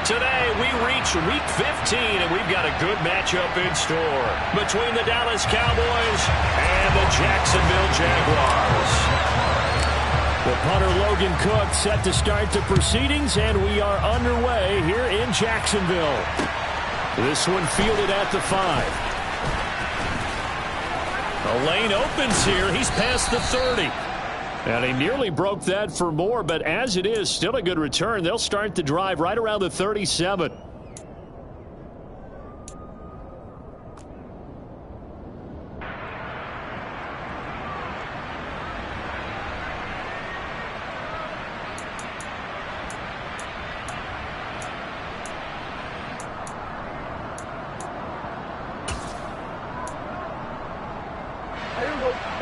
Today, we reach Week 15, and we've got a good matchup in store between the Dallas Cowboys and the Jacksonville Jaguars. The punter Logan Cook set to start the proceedings, and we are underway here in Jacksonville. This one fielded at the 5. The lane opens here. He's past the 30. And he nearly broke that for more, but as it is, still a good return. They'll start the drive right around the 37.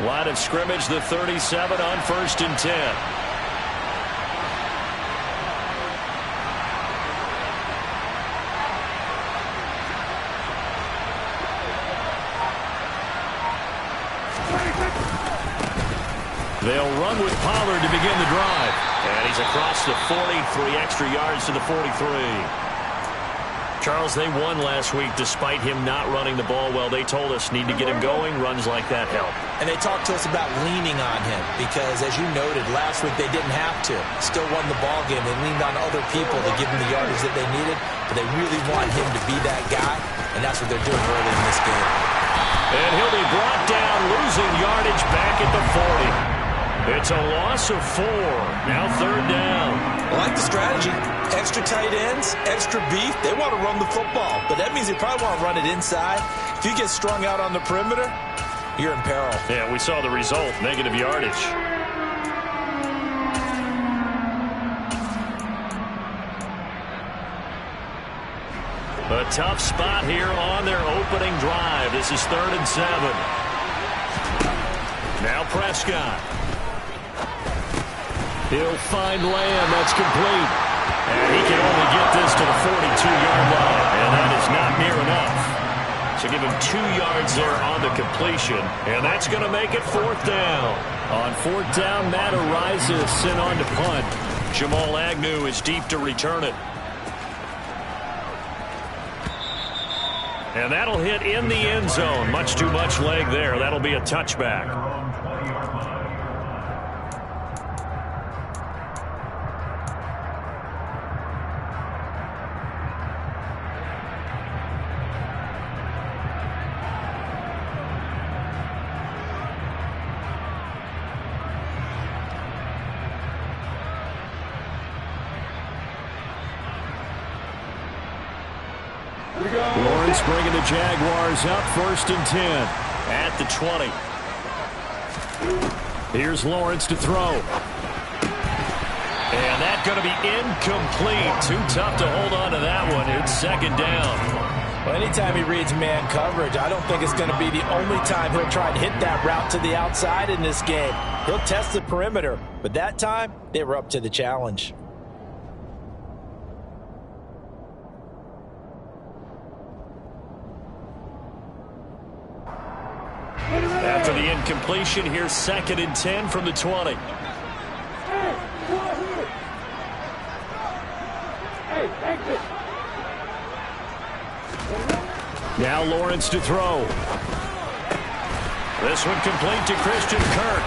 Line of scrimmage, the 37 on 1st and 10. They'll run with Pollard to begin the drive. And he's across the 40, 3 extra yards to the 43. Charles, they won last week despite him not running the ball well. They told us need to get him going. Runs like that help. And they talked to us about leaning on him because, as you noted, last week they didn't have to. Still won the ball game. They leaned on other people to give them the yardage that they needed, but they really want him to be that guy, and that's what they're doing early in this game. And he'll be brought down, losing yardage back at the 40. It's a loss of 4. Now 3rd down. I like the strategy. Extra tight ends, extra beef. They want to run the football, but that means they probably want to run it inside. If you get strung out on the perimeter, you're in peril. Yeah, we saw the result, negative yardage. A tough spot here on their opening drive. This is 3rd and 7. Now Prescott. He'll find Lamb. That's complete. And he can only get this to the 42-yard line. And that is not near enough. So give him 2 yards there on the completion. And that's going to make it 4th down. On 4th down, Matt Araiza is sent on to punt. Jamal Agnew is deep to return it. And that'll hit in the end zone. Much too much leg there. That'll be a touchback. Lawrence bringing the Jaguars up 1st and 10 at the 20. Here's Lawrence to throw. And that's going to be incomplete. Too tough to hold on to that one. It's 2nd down. Well, anytime he reads man coverage, I don't think it's going to be the only time he'll try to hit that route to the outside in this game. He'll test the perimeter, but that time they were up to the challenge. After the incompletion, here's 2nd and 10 from the 20. Now Lawrence to throw. This one complete to Christian Kirk.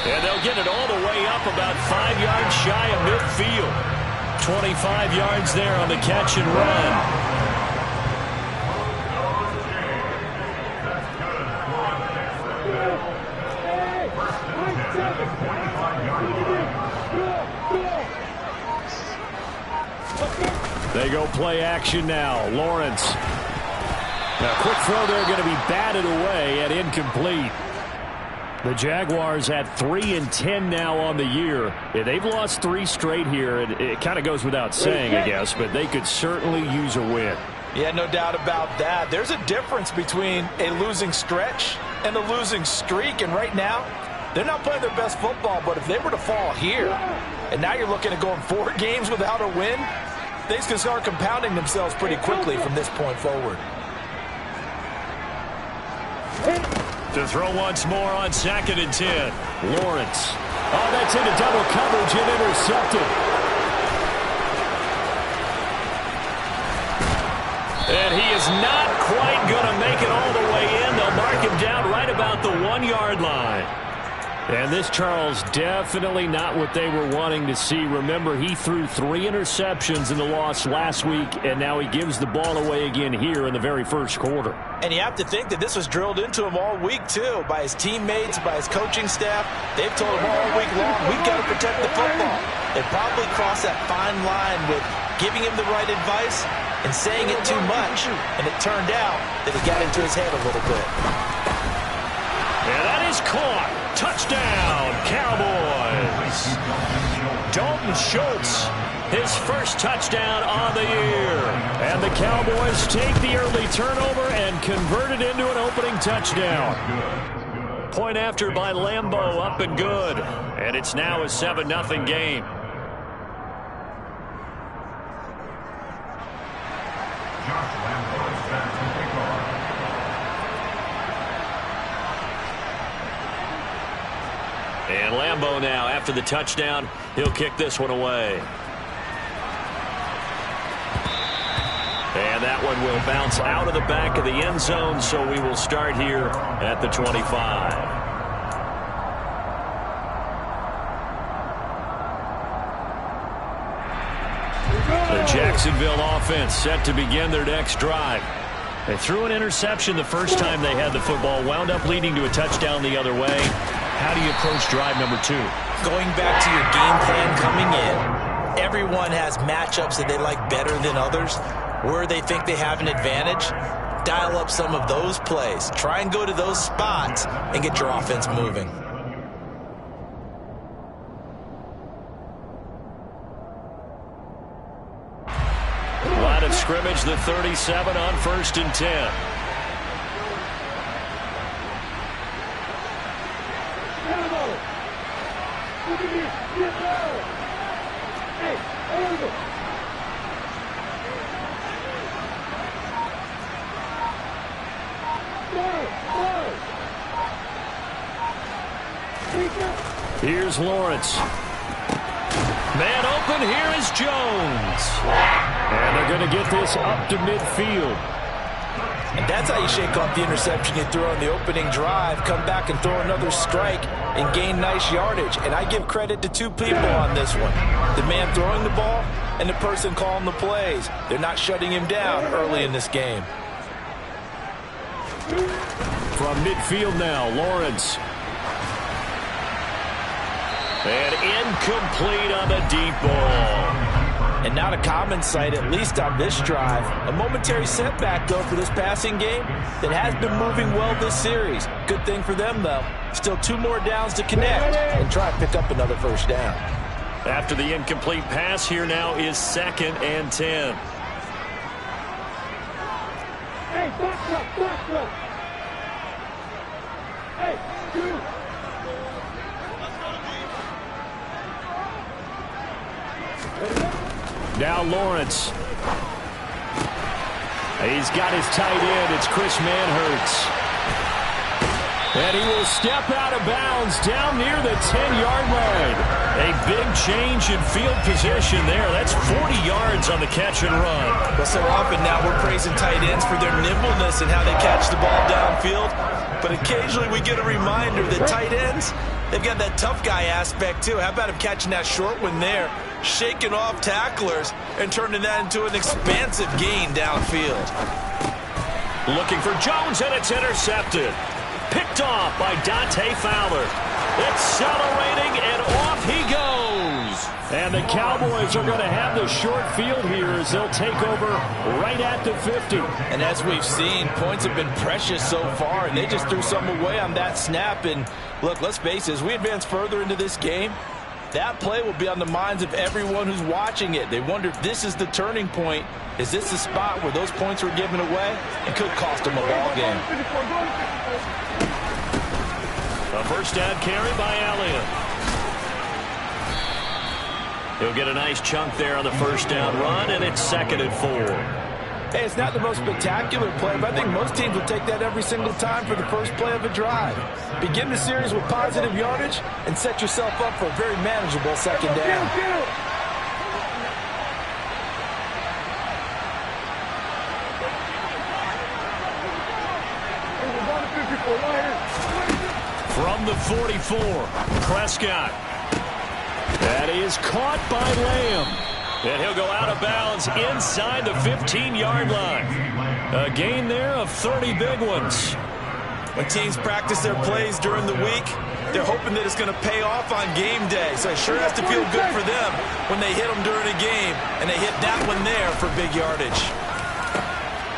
And they'll get it all the way up about 5 yards shy of midfield. 25 yards there on the catch and run. They go play action now. Lawrence. Now, quick throw there going to be batted away and incomplete. The Jaguars at 3 and 10 now on the year. Yeah, they've lost 3 straight here. It kind of goes without saying, I guess, but they could certainly use a win. Yeah, no doubt about that. There's a difference between a losing stretch and a losing streak, and right now, they're not playing their best football, but if they were to fall here, and now you're looking at going 4 games without a win, things can start compounding themselves pretty quickly from this point forward. To throw once more on 2nd and 10. Lawrence. Oh, that's into double coverage and intercepted. is not quite going to make it all the way in. They'll mark him down right about the 1-yard line. And this, Charles, definitely not what they were wanting to see. Remember, he threw 3 interceptions in the loss last week, and now he gives the ball away again here in the very first quarter. And you have to think that this was drilled into him all week, too, by his teammates, by his coaching staff. They've told him all week long, we've got to protect the football. They probably crossed that fine line with giving him the right advice and saying it too much, and it turned out that it got into his head a little bit. And that is caught. Touchdown, Cowboys. Dalton Schultz, his first touchdown on the year. And the Cowboys take the early turnover and convert it into an opening touchdown. Point after by Lambeau, up and good. And it's now a 7-0 game. And Lambeau now, after the touchdown, he'll kick this one away. And that one will bounce out of the back of the end zone, so we will start here at the 25. The Jacksonville offense set to begin their next drive. They threw an interception the first time they had the football, wound up leading to a touchdown the other way. How do you approach drive number 2? Going back to your game plan coming in, everyone has matchups that they like better than others. Where they think they have an advantage, dial up some of those plays. Try and go to those spots and get your offense moving. Line of scrimmage, the 37 on 1st and 10. Here's Lawrence. Man open, here is Jones. And they're going to get this up to midfield. And that's how you shake off the interception you threw on the opening drive, come back and throw another strike and gain nice yardage. And I give credit to 2 people on this one. The man throwing the ball and the person calling the plays. They're not shutting him down early in this game. From midfield now, Lawrence. And incomplete on the deep ball. And not a common sight, at least on this drive. A momentary setback, though, for this passing game that has been moving well this series. Good thing for them, though. Still 2 more downs to connect and try to pick up another first down. After the incomplete pass, here now is 2nd and 10. Hey, back up. Hey, dude. Now Lawrence. He's got his tight end. It's Chris Manhertz. And he will step out of bounds down near the 10-yard line. A big change in field position there. That's 40 yards on the catch and run. Well, so often now we're praising tight ends for their nimbleness and how they catch the ball downfield. But occasionally we get a reminder that tight ends, they've got that tough guy aspect too. How about him catching that short one there, shaking off tacklers, and turning that into an expansive gain downfield. Looking for Jones, and it's intercepted. Picked off by Dante Fowler. Accelerating, and off he goes. And the Cowboys are going to have the short field here as they'll take over right at the 50. And as we've seen, points have been precious so far, and they just threw some away on that snap. And look, let's face it, as we advance further into this game, that play will be on the minds of everyone who's watching it. They wonder if this is the turning point. Is this the spot where those points were given away? It could cost them a ball game. A first down carry by Elliott. He'll get a nice chunk there on the first down run, and it's 2nd and 4. Hey, it's not the most spectacular play, but I think most teams will take that every single time for the first play of a drive. Begin the series with positive yardage and set yourself up for a very manageable second down. From the 44, Prescott. That is caught by Lamb. And he'll go out of bounds inside the 15-yard line. A gain there of 30 big ones. When teams practice their plays during the week, they're hoping that it's going to pay off on game day. So it sure has to feel good for them when they hit them during a game, and they hit that one there for big yardage.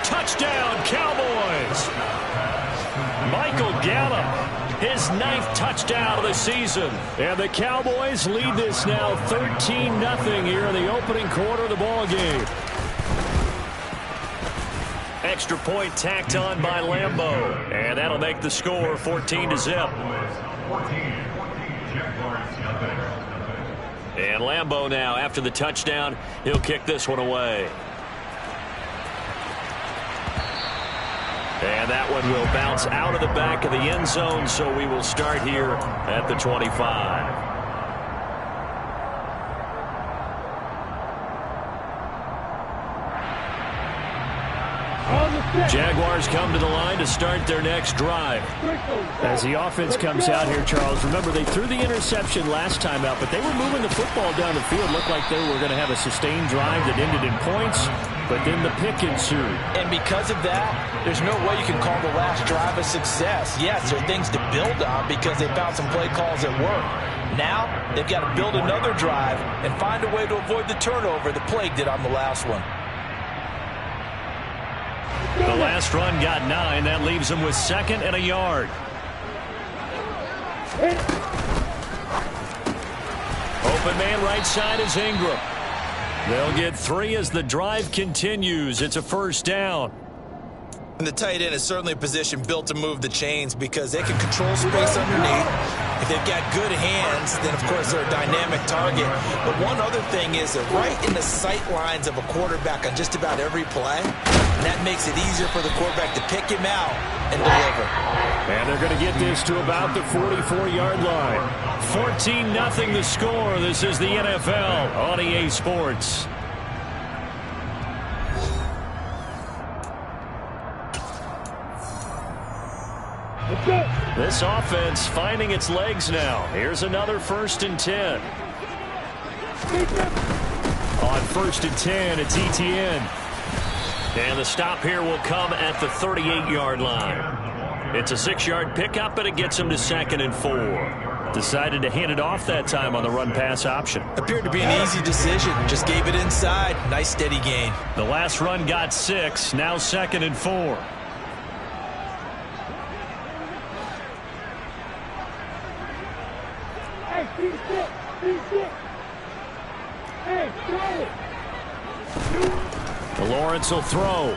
Touchdown, Cowboys! Michael Gallup, his 9th touchdown of the season. And the Cowboys lead this now 13-0 here in the opening quarter of the ball game. Extra point tacked on by Lambeau. And that'll make the score 14-0. And Lambeau now, after the touchdown, he'll kick this one away. And that one will bounce out of the back of the end zone, so we will start here at the 25. Jaguars come to the line to start their next drive. As the offense comes out here, Charles, remember they threw the interception last time out, but they were moving the football down the field. Looked like they were going to have a sustained drive that ended in points, but then the pick ensued. And because of that, there's no way you can call the last drive a success. Yes, there are things to build on because they found some play calls that work. Now, they've got to build another drive and find a way to avoid the turnover that plagued it on the last one. The last run got 9. That leaves them with 2nd and a yard. Open man right side is Ingram. They'll get 3 as the drive continues. It's a first down. And the tight end is certainly a position built to move the chains because they can control space underneath. If they've got good hands, then, of course, they're a dynamic target. But one other thing is they're right in the sight lines of a quarterback on just about every play. And that makes it easier for the quarterback to pick him out and deliver. And they're going to get this to about the 44-yard line. 14-0 the score. This is the NFL on EA Sports. This offense finding its legs now. Here's another 1st and 10. On 1st and 10, it's Etienne. And the stop here will come at the 38-yard line. It's a 6-yard pickup, and it gets him to 2nd and 4. Decided to hand it off that time on the run-pass option. Appeared to be an easy decision. Just gave it inside. Nice, steady gain. The last run got 6. Now 2nd and 4. Lawrence will throw.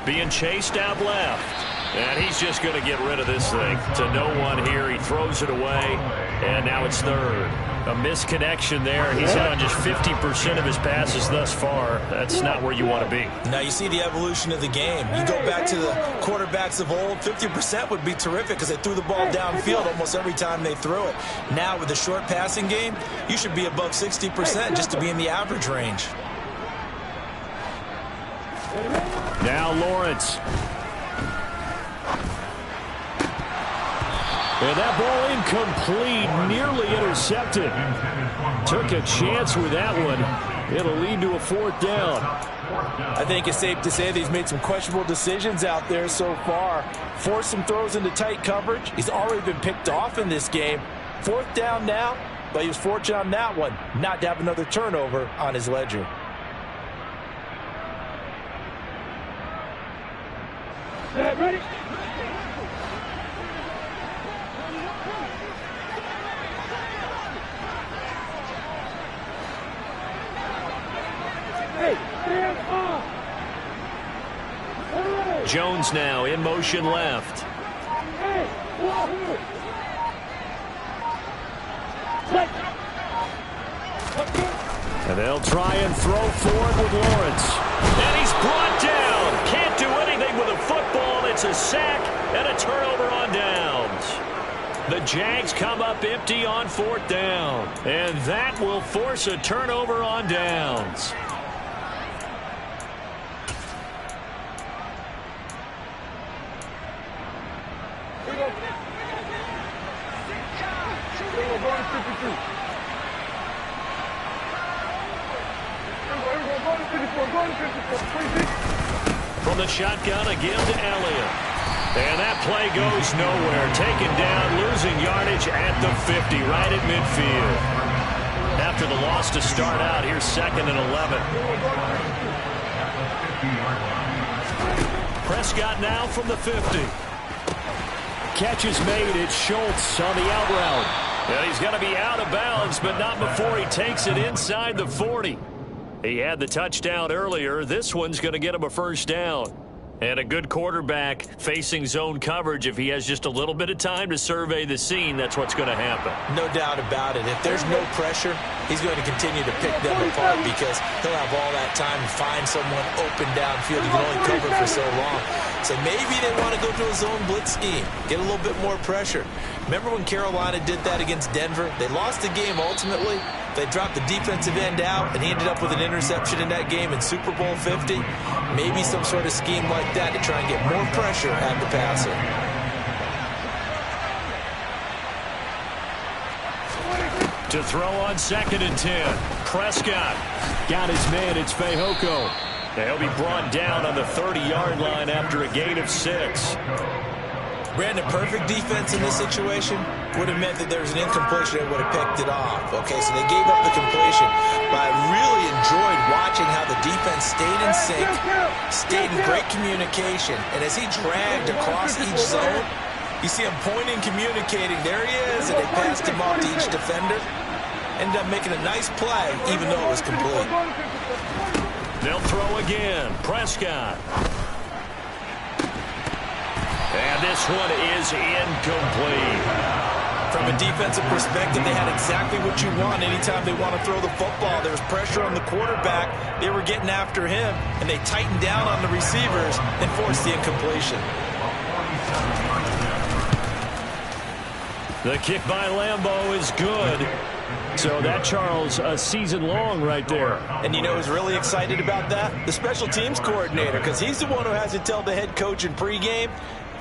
Being chased out left. And he's just going to get rid of this thing to no one here. He throws it away, and now it's 3rd. A misconnection there. He's hit on just 50% of his passes thus far. That's not where you want to be. Now you see the evolution of the game. You go back to the quarterbacks of old, 50% would be terrific because they threw the ball downfield almost every time they threw it. Now with the short passing game, you should be above 60% just to be in the average range. Now Lawrence. And that ball incomplete, nearly intercepted. Took a chance with that one. It'll lead to a 4th down. I think it's safe to say that he's made some questionable decisions out there so far. Forced some throws into tight coverage. He's already been picked off in this game. 4th down now, but he was fortunate on that one not to have another turnover on his ledger. Ready? Hey, stand up. Jones now in motion left. Hey, Wahoo. And they'll try and throw forward with Lawrence. And he's brought down. Can't do anything with a football. It's a sack and a turnover on downs. The Jags come up empty on 4th down. And that will force a turnover on downs. From the shotgun, again to Elliott. And that play goes nowhere. Taken down, losing yardage at the 50, right at midfield. After the loss to start out, here's 2nd and 11. Prescott now from the 50. Catch is made. It's Schultz on the out route. And he's going to be out of bounds, but not before he takes it inside the 40. He had the touchdown earlier. This one's going to get him a first down. And a good quarterback facing zone coverage, if he has just a little bit of time to survey the scene, that's what's going to happen. No doubt about it. If there's no pressure, he's going to continue to pick them apart because he'll have all that time to find someone open downfield. He can only cover for so long. So maybe they want to go to a zone blitz scheme, get a little bit more pressure. Remember when Carolina did that against Denver? They lost the game ultimately. They dropped the defensive end out, and he ended up with an interception in that game in Super Bowl 50. Maybe some sort of scheme like that to try and get more pressure at the passer. To throw on 2nd and 10. Prescott got his man. It's Fehoko. He'll be brought down on the 30-yard line after a gain of 6. Brandon, perfect defense in this situation would have meant that there was an incompletion that would have picked it off. Okay, so they gave up the completion. But I really enjoyed watching how the defense stayed in sync, stayed in great communication. And as he dragged across each zone, you see him pointing, communicating. There he is, and they passed him off to each defender. Ended up making a nice play, even though it was complete. They'll throw again. Prescott. And this one is incomplete. From a defensive perspective, they had exactly what you want anytime they want to throw the football. There was pressure on the quarterback. They were getting after him, and they tightened down on the receivers and forced the incompletion. The kick by Lambeau is good. So that, Charles, a season long right there. And you know who's really excited about that? The special teams coordinator, because he's the one who has to tell the head coach in pregame,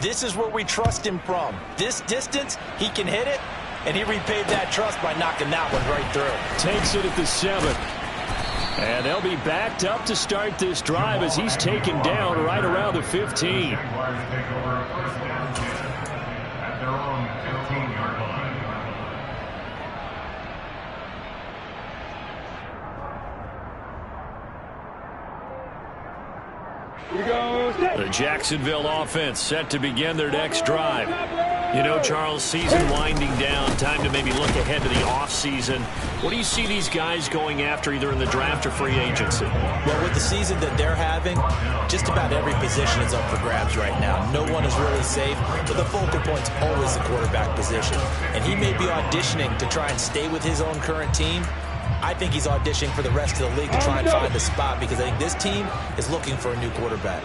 this is where we trust him from. This distance, he can hit it, and he repaid that trust by knocking that one right through. Takes it at the 7. And they'll be backed up to start this drive as he's taken down right around the 15. The Jacksonville offense set to begin their next drive. You know, Charles, season winding down, time to maybe look ahead to the offseason. What do you see these guys going after either in the draft or free agency? Well, with the season that they're having, just about every position is up for grabs right now. No one is really safe, but the focal point's always the quarterback position. And he may be auditioning to try and stay with his own current team. I think he's auditioning for the rest of the league to try and find a spot because I think this team is looking for a new quarterback.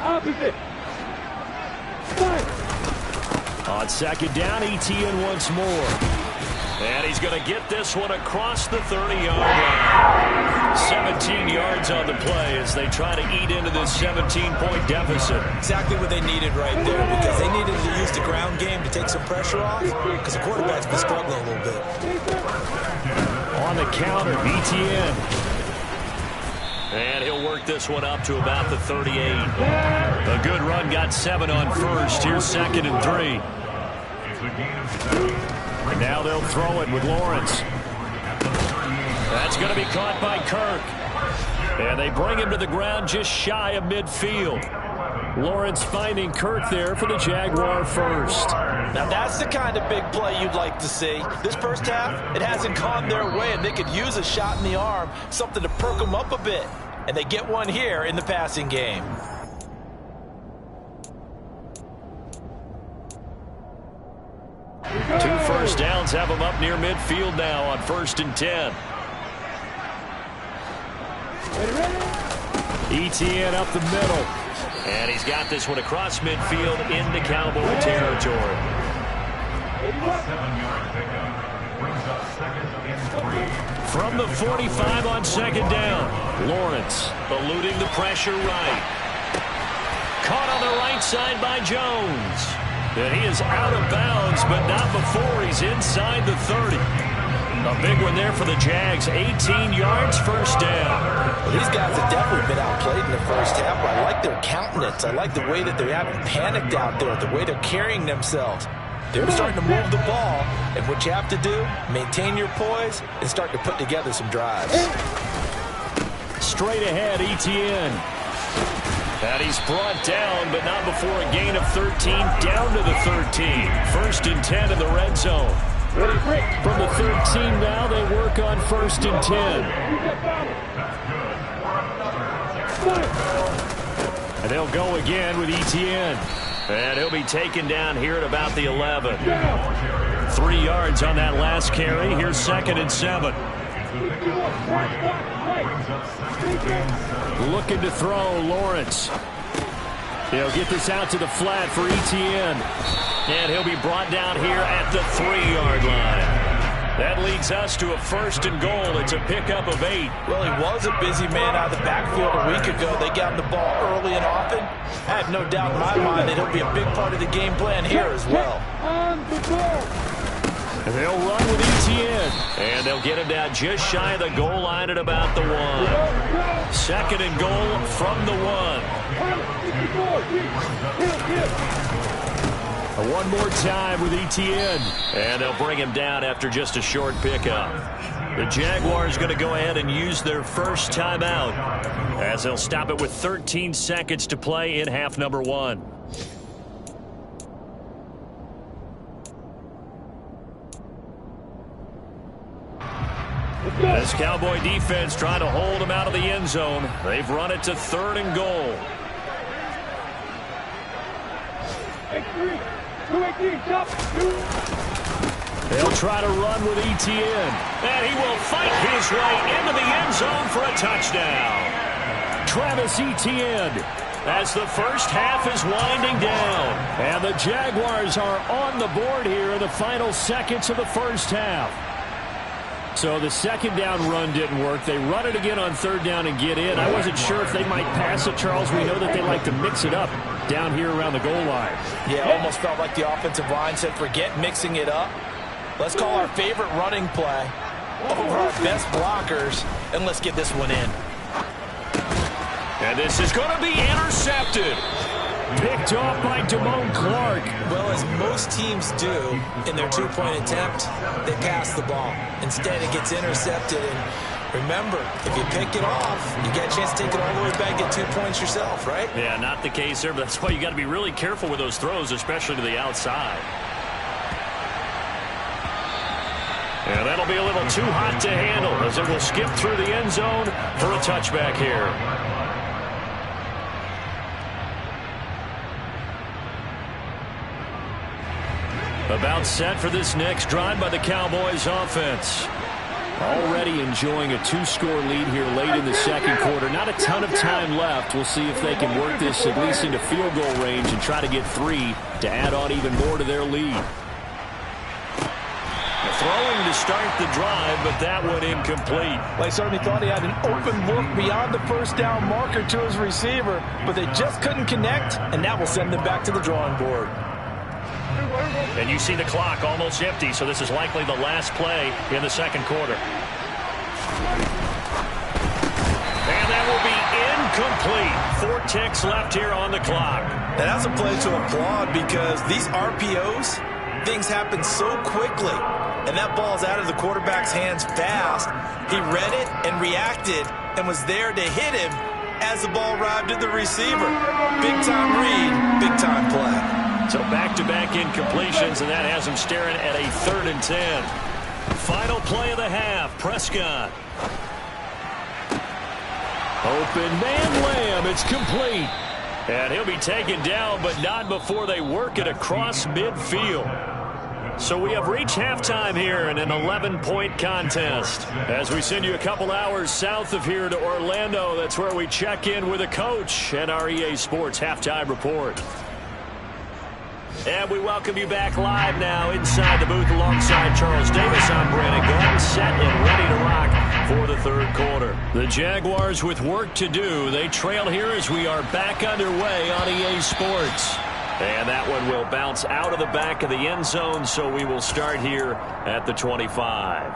On 2nd down, Etienne once more. And he's going to get this one across the 30-yard line. 17 yards on the play as they try to eat into this 17-point deficit. Exactly what they needed right there because they needed to use the ground game to take some pressure off because the quarterback's been struggling a little bit. On the counter, Etienne. And he'll work this one up to about the 38. A good run, got 7 on first. Here's 2nd and 3. And now they'll throw it with Lawrence. That's going to be caught by Kirk. And they bring him to the ground just shy of midfield. Lawrence finding Kirk there for the Jaguar first. Now that's the kind of big play you'd like to see. This first half, it hasn't gone their way, and they could use a shot in the arm, something to perk them up a bit. And they get one here in the passing game. Two first downs have them up near midfield now on 1st and 10. Etienne up the middle. And he's got this one across midfield into Cowboy territory. From the 45 on 2nd down. Lawrence eluding the pressure right. Caught on the right side by Jones. And he is out of bounds, but not before he's inside the 30. A big one there for the Jags. 18 yards, first down. Well, these guys have definitely been outplayed in the first half, but I like their countenance. I like the way that they haven't panicked out there, the way they're carrying themselves. They're starting to move the ball, and what you have to do, maintain your poise and start to put together some drives. Straight ahead, Etienne. And he's brought down, but not before a gain of 13, down to the 13. 1st and 10 in the red zone. From the 13 now, they work on 1st and 10. And they'll go again with Etienne. And he'll be taken down here at about the 11. 3 yards on that last carry. Here's 2nd and 7. Looking to throw, Lawrence. He'll get this out to the flat for Etienne. And he'll be brought down here at the 3-yard line. That leads us to a 1st and goal. It's a pickup of 8. Well, he was a busy man out of the backfield a week ago. They got him the ball early and often. I have no doubt in my mind that he'll be a big part of the game plan here as well. And they'll run with Etienne. And they'll get him down just shy of the goal line at about the 1. 2nd and goal from the 1. One more time with Etienne. And they'll bring him down after just a short pickup. The Jaguars going to go ahead and use their first timeout as they'll stop it with 13 seconds to play in half number 1. This Cowboy defense trying to hold him out of the end zone. They've run it to 3rd and goal. They'll try to run with Etienne. And he will fight his way into the end zone for a touchdown. Travis Etienne, as the first half is winding down. And the Jaguars are on the board here in the final seconds of the first half. So the 2nd down run didn't work. They run it again on 3rd down and get in. I wasn't sure if they might pass it, Charles. We know that they like to mix it up down here around the goal line. Yeah, almost felt like the offensive line said, forget mixing it up. Let's call our favorite running play over our best blockers, and let's get this one in. And this is going to be intercepted. Picked off by Damone Clark. Well, as most teams do in their 2-point attempt, they pass the ball. Instead, it gets intercepted. And remember, if you pick it off, you get a chance to take it all the way back, get 2 points yourself, right? Yeah, not the case there, but that's why you got to be really careful with those throws, especially to the outside. And that'll be a little too hot to handle as it will skip through the end zone for a touchback here. About set for this next drive by the Cowboys offense. Already enjoying a 2-score lead here late in the 2nd quarter. Not a ton of time left. We'll see if they can work this at least into field goal range and try to get 3 to add on even more to their lead. Throwing to start the drive, but that one incomplete. Well, he certainly thought he had an open look beyond the 1st down marker to his receiver, but they just couldn't connect, and that will send them back to the drawing board. And you see the clock almost empty, so this is likely the last play in the 2nd quarter. And that will be incomplete. 4 ticks left here on the clock. And that's a play to applaud because these RPOs, things happen so quickly. And that ball's out of the quarterback's hands fast. He read it and reacted and was there to hit him as the ball arrived at the receiver. Big-time read, big-time play. So back-to-back incompletions, and that has him staring at a 3rd and 10. Final play of the half, Prescott. Open man Lamb, it's complete. And he'll be taken down, but not before they work it across midfield. So we have reached halftime here in an 11-point contest. As we send you a couple hours south of here to Orlando, that's where we check in with a coach and our EA Sports Halftime Report. And we welcome you back live now inside the booth alongside Charles Davis. I'm Brandon Gordon, set and ready to rock for the 3rd quarter. The Jaguars with work to do. They trail here as we are back underway on EA Sports. And that one will bounce out of the back of the end zone, so we will start here at the 25.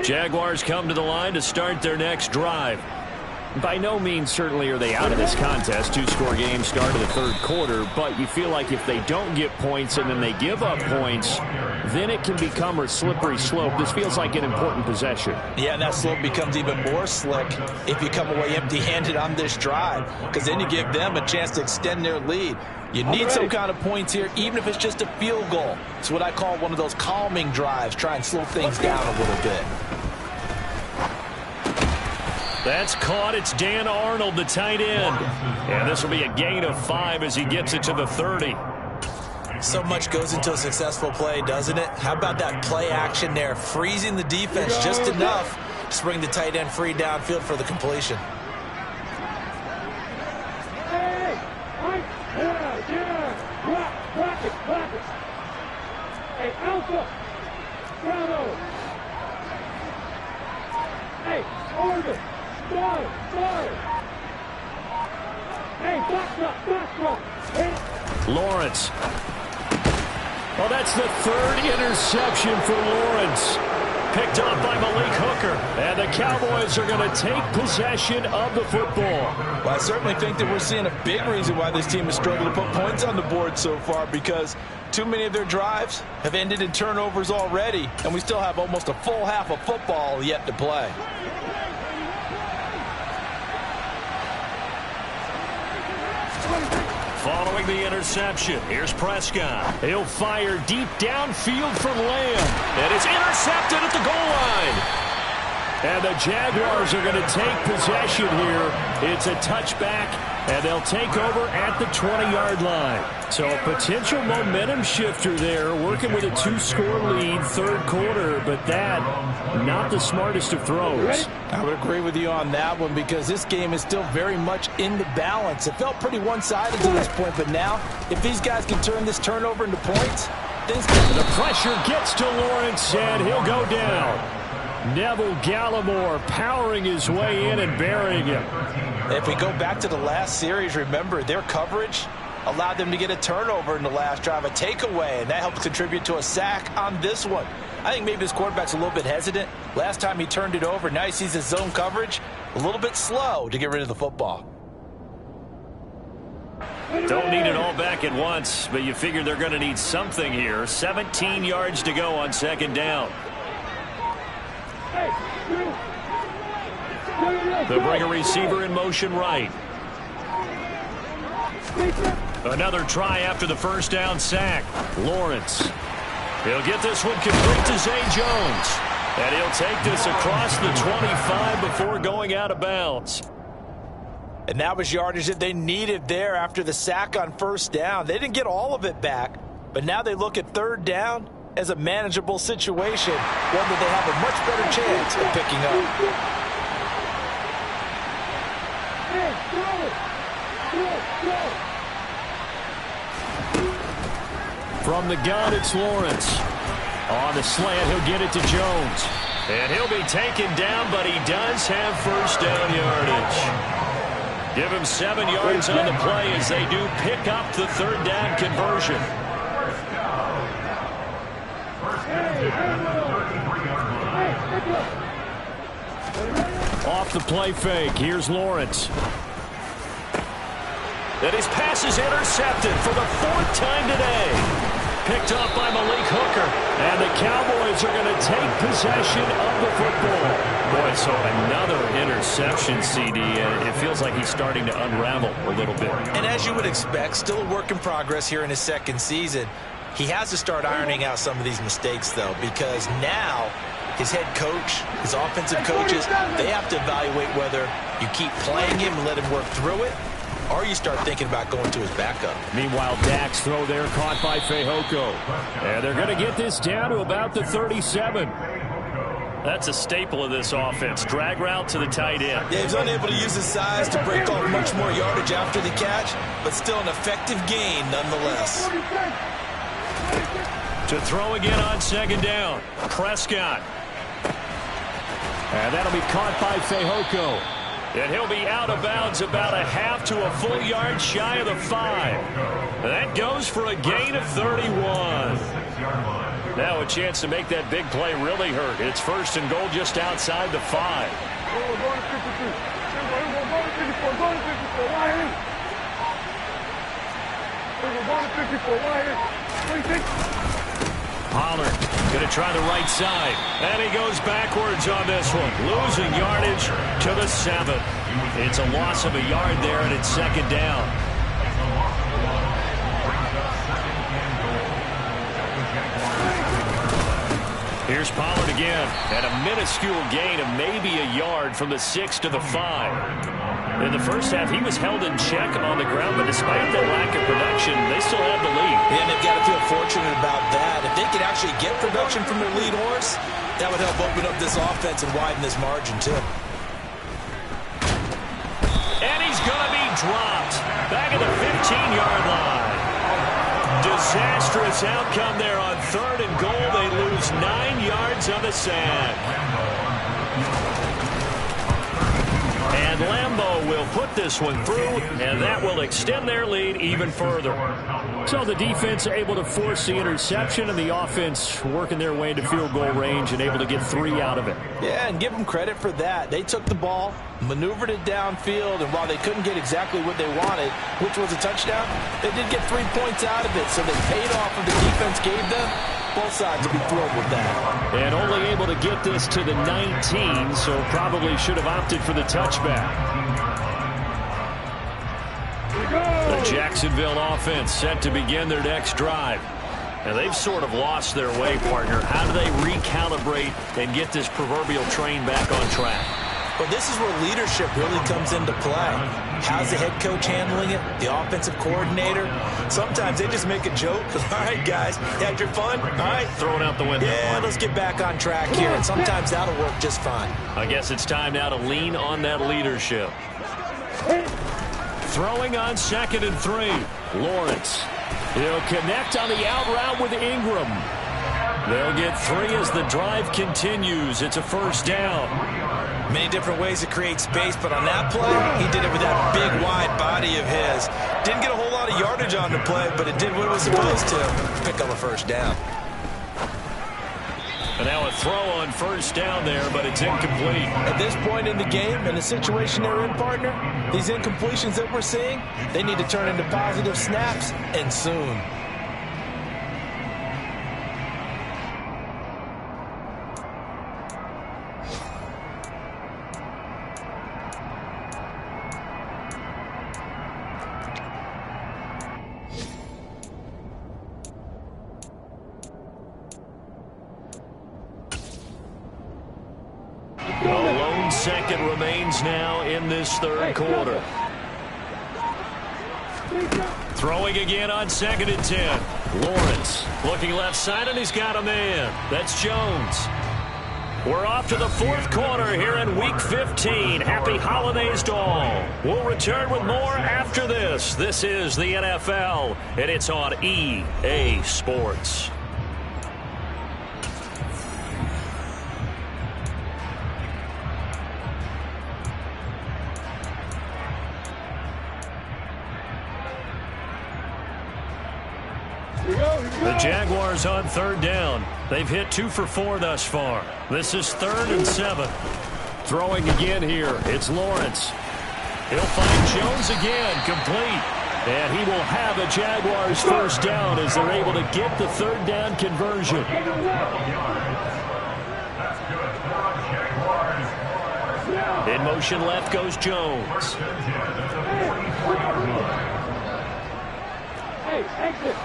Jaguars come to the line to start their next drive. By no means certainly are they out of this contest. Two-score game start of the third quarter, but you feel like if they don't get points and then they give up points, then it can become a slippery slope. This feels like an important possession. Yeah, and that slope becomes even more slick if you come away empty-handed on this drive, because then you give them a chance to extend their lead. You need some kind of points here, even if it's just a field goal. It's what I call one of those calming drives. Try and slow things down a little bit. That's caught. It's Dan Arnold, the tight end. And this will be a gain of 5 as he gets it to the 30. So much goes into a successful play, doesn't it? How about that play action there? Freezing the defense just enough to bring the tight end free downfield for the completion. Hey, Alpha! Bravo! Hey, Oregon! Start! Hey, box up! Hey. Lawrence. Well, that's the third interception for Lawrence. Picked up by Malik Hooker. And the Cowboys are going to take possession of the football. Well, I certainly think that we're seeing a big reason why this team has struggled to put points on the board so far, because too many of their drives have ended in turnovers already, and we still have almost a full half of football yet to play. Following the interception, here's Prescott. He'll fire deep downfield for Lamb. And it's intercepted at the goal line. And the Jaguars are going to take possession here. It's a touchback, and they'll take over at the 20-yard line. So a potential momentum shifter there, working with a 2-score lead, third quarter, but that, not the smartest of throws. I would agree with you on that one, because this game is still very much in the balance. It felt pretty one-sided to this point, but now, if these guys can turn this turnover into points, things can... The pressure gets to Lawrence, and he'll go down. Neville Gallimore powering his way in and burying him. If we go back to the last series, remember, their coverage allowed them to get a turnover in the last drive, a takeaway, and that helped contribute to a sack on this one. I think maybe this quarterback's a little bit hesitant. Last time he turned it over, now he sees his zone coverage a little bit slow to get rid of the football. Don't need it all back at once, but you figure they're going to need something here. 17 yards to go on second down. They'll bring a receiver in motion right. Another try after the first down sack. Lawrence. He'll get this one complete to Zay Jones. And he'll take this across the 25 before going out of bounds. And that was yardage that they needed there after the sack on first down. They didn't get all of it back, but now they look at third down as a manageable situation, one that they have a much better chance of picking up. From the gun, it's Lawrence. On the slant, he'll get it to Jones. And he'll be taken down, but he does have first down yardage. Give him 7 yards on the play as they do pick up the third down conversion. Off the play fake, here's Lawrence. And his pass is intercepted for the 4th time today. Picked up by Malik Hooker. And the Cowboys are going to take possession of the football. Boy, so another interception, CD. And it feels like he's starting to unravel a little bit. And as you would expect, still a work in progress here in his second season. He has to start ironing out some of these mistakes, though, because now his head coach, his offensive coaches, they have to evaluate whether you keep playing him and let him work through it, or you start thinking about going to his backup. Meanwhile, Dak's throw there caught by Fehoko. And they're going to get this down to about the 37. That's a staple of this offense. Drag route to the tight end. Yeah, he's unable to use his size to break off much more yardage after the catch, but still an effective gain nonetheless. To throw again on second down. Prescott. And that'll be caught by Fehoko. And he'll be out of bounds about a half to a full yard shy of the 5. That goes for a gain of 31. Now a chance to make that big play really hurt. It's first and goal just outside the 5. Pollard going to try the right side. And he goes backwards on this one. Losing yardage to the 7. It's a loss of a yard there, and it's second down. Here's Pollard again. And a minuscule gain of maybe a yard from the 6 to the 5. In the first half, he was held in check on the ground, but despite that lack of production, they still have the lead. And they've got to feel fortunate about that. If they could actually get production from their lead horse, that would help open up this offense and widen this margin, too. And he's going to be dropped back at the 15-yard line. Disastrous outcome there on third and goal. They lose 9 yards on the sack. And Lambeau will put this one through, and that will extend their lead even further. So the defense able to force the interception, and the offense working their way into field goal range and able to get 3 out of it. Yeah, and give them credit for that. They took the ball, maneuvered it downfield, and while they couldn't get exactly what they wanted, which was a touchdown, they did get 3 points out of it, so they paid off what the defense gave them. Both sides will be thrilled with that. And only able to get this to the 19, so probably should have opted for the touchback. The Jacksonville offense set to begin their next drive. And they've sort of lost their way, partner. How do they recalibrate and get this proverbial train back on track? Well, this is where leadership really comes into play. How's the head coach handling it? The offensive coordinator? Sometimes they just make a joke. All right, guys, you had your fun? All right. Throw it out the window. Yeah, let's get back on track here. And sometimes that'll work just fine. I guess it's time now to lean on that leadership. Throwing on 2nd and 3. Lawrence. He'll connect on the out route with Ingram. They'll get 3 as the drive continues. It's a first down. Many different ways to create space, but on that play, he did it with that big, wide body of his. Didn't get a whole lot of yardage on the play, but it did what it was supposed to. Pick up a first down. And now a throw on first down there, but it's incomplete. At this point in the game, in the situation they're in, partner, these incompletions that we're seeing, they need to turn into positive snaps, and soon. Second remains now in this third quarter. Throwing again on 2nd and 10. Lawrence looking left side, and he's got a man. That's Jones. We're off to the fourth quarter here in Week 15. Happy holidays to all. We'll return with more after this. This is the NFL, and it's on EA Sports. The Jaguars on third down. They've hit 2 for 4 thus far. This is 3rd and 7. Throwing again here. It's Lawrence. He'll find Jones again, complete. And he will have a Jaguars first down as they're able to get the third down conversion. In motion left goes Jones. Hey, exit.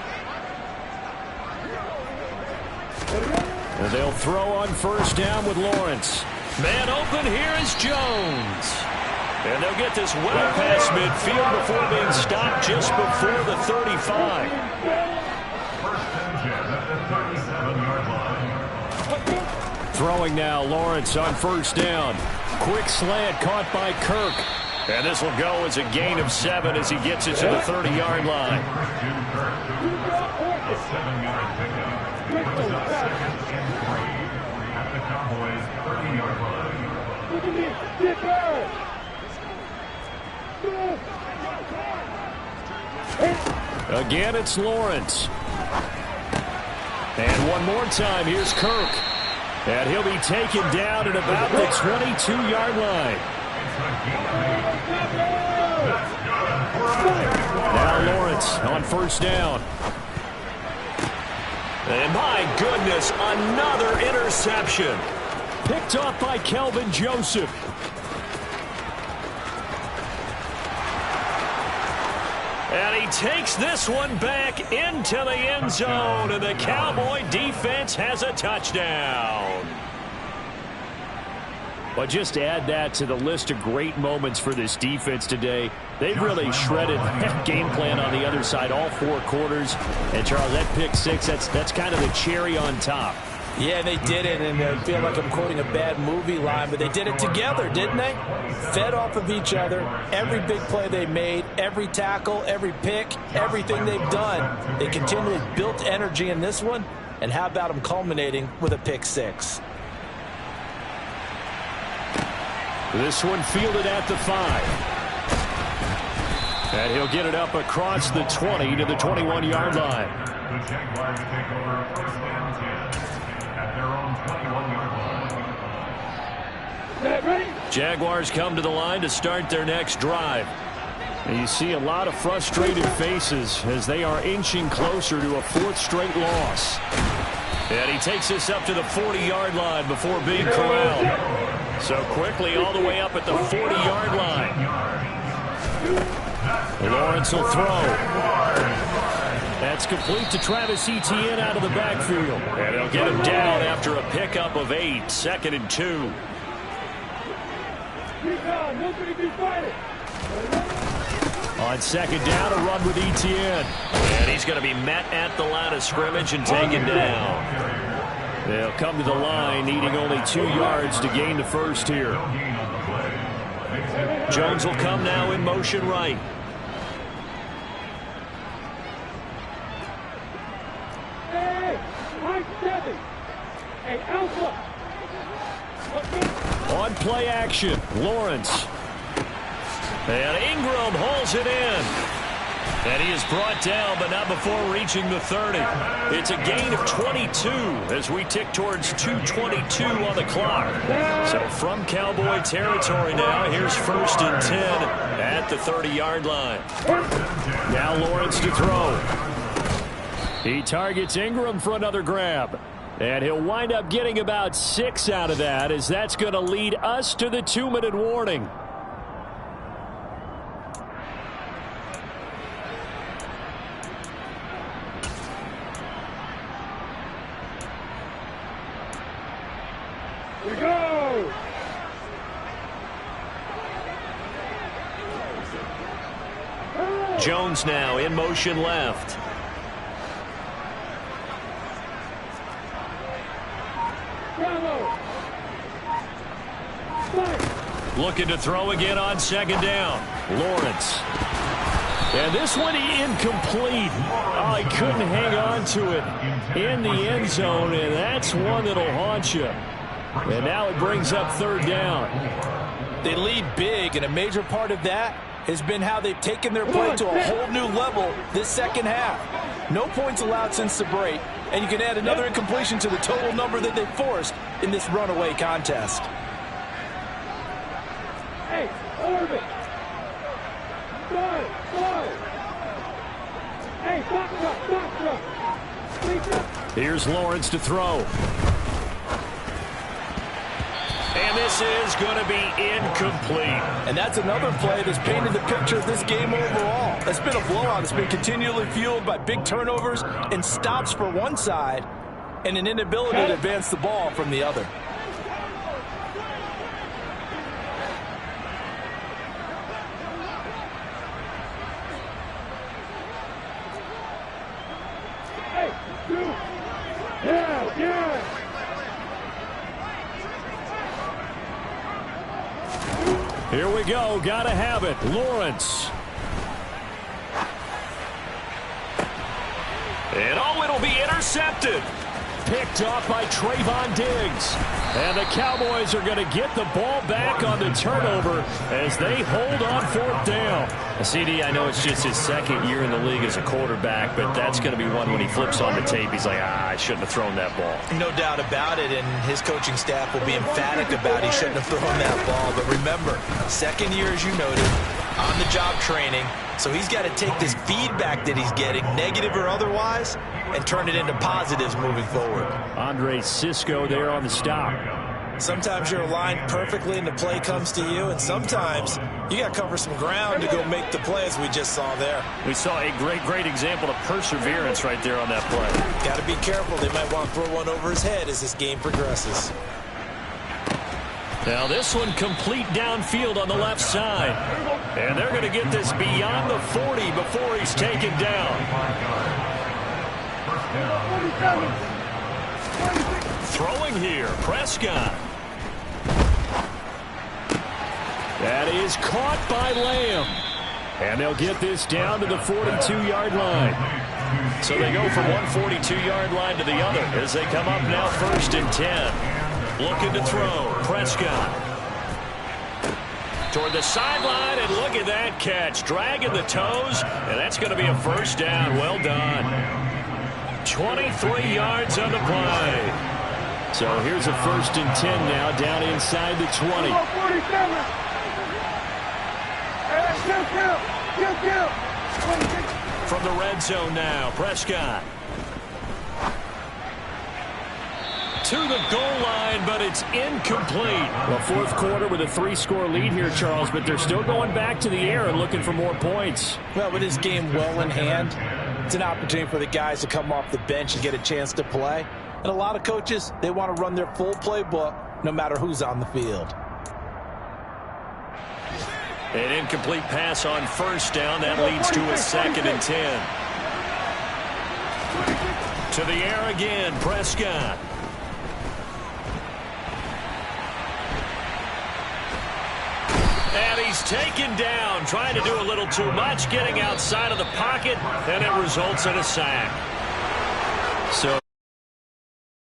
And they'll throw on first down with Lawrence. Man open, here is Jones. And they'll get this well past midfield before being stopped just before the 35. Throwing now, Lawrence on first down. Quick slant caught by Kirk. And this will go as a gain of 7 as he gets it to the 30-yard line. Again, it's Lawrence. And one more time, here's Kirk. And he'll be taken down at about the 22-yard line. Now Lawrence on first down. And my goodness, another interception. Picked off by Kelvin Joseph. And he takes this one back into the end zone, and the Cowboy defense has a touchdown. But just to add that to the list of great moments for this defense today, they've really shredded that game plan on the other side all 4 quarters. And, Charles, that pick six, that's kind of the cherry on top. Yeah, they did it, and I feel like I'm quoting a bad movie line, but they did it together, didn't they? Fed off of each other, every big play they made, every tackle, every pick, everything they've done. They continually built energy in this one, and how about them culminating with a pick six? This one fielded at the 5. And he'll get it up across the 20 to the 21-yard line. The Jaguars take over first and 10 at their own 21-yard line. Jaguars come to the line to start their next drive. And you see a lot of frustrated faces as they are inching closer to a 4th straight loss. And he takes this up to the 40-yard line before being corralled. So quickly all the way up at the 40-yard line. Lawrence will throw. That's complete to Travis Etienne out of the backfield. And they'll get him down after a pickup of 8, 2nd and 2. On 2nd down, a run with Etienne. And he's going to be met at the line of scrimmage and taken down. They'll come to the line, needing only 2 yards to gain the first here. Jones will come now in motion right. On play action, Lawrence. And Ingram hauls it in. And he is brought down, but not before reaching the 30. It's a gain of 22 as we tick towards 2:22 on the clock. So from Cowboy territory now, here's 1st and 10 at the 30-yard line. Now Lawrence to throw. He targets Ingram for another grab. And he'll wind up getting about 6 out of that, as that's going to lead us to the 2-minute warning. Jones now in motion left. Looking to throw again on 2nd down. Lawrence. And this one incomplete. Oh, he couldn't hang on to it in the end zone, and that's one that'll haunt you. And now it brings up 3rd down. They lead big, and a major part of that has been how they've taken their play to a whole new level this second half. No points allowed since the break, and you can add another incompletion to the total number that they forced in this runaway contest. Hey, Orbit! Hey, box up! Here's Lawrence to throw. And this is going to be incomplete. And that's another play that's painted the picture of this game overall. It's been a blowout. It's been continually fueled by big turnovers and stops for one side and an inability to advance the ball from the other. Here we go. Gotta have it. Lawrence. And oh, it'll be intercepted. picked off by Trayvon Diggs. And the Cowboys are going to get the ball back on the turnover as they hold on 4th down. CD, I know it's just his 2nd year in the league as a quarterback, but that's going to be one when he flips on the tape. He's like, I shouldn't have thrown that ball. No doubt about it, and his coaching staff will be emphatic about he shouldn't have thrown that ball. But remember, 2nd year, as you noted, on-the-job training. So he's got to take this feedback that he's getting, negative or otherwise, and turn it into positives moving forward. Andre Cisco there on the stop. Sometimes you're aligned perfectly and the play comes to you, and sometimes you got to cover some ground to go make the play, as we just saw there. We saw a great example of perseverance right there on that play. Got to be careful. They might want to throw one over his head as this game progresses. Now this one complete downfield on the left side. And they're going to get this beyond the 40 before he's taken down. Throwing here, Prescott. That is caught by Lamb. And they'll get this down to the 42-yard line. So they go from one 42-yard line to the other as they come up now 1st and 10. Looking to throw, Prescott. Toward the sideline, and look at that catch. Dragging the toes, and that's going to be a 1st down. Well done. 23 yards on the play. So here's a 1st and 10 now, down inside the 20. From the red zone now, Prescott. To the goal line, but it's incomplete. Well, 4th quarter with a 3-score lead here, Charles, but they're still going back to the air and looking for more points. Well, with this game well in hand, it's an opportunity for the guys to come off the bench and get a chance to play. And a lot of coaches, they want to run their full playbook no matter who's on the field. An incomplete pass on 1st down. That leads to a 2nd and 10. To the air again, Prescott. And he's taken down, trying to do a little too much, getting outside of the pocket, and it results in a sack. So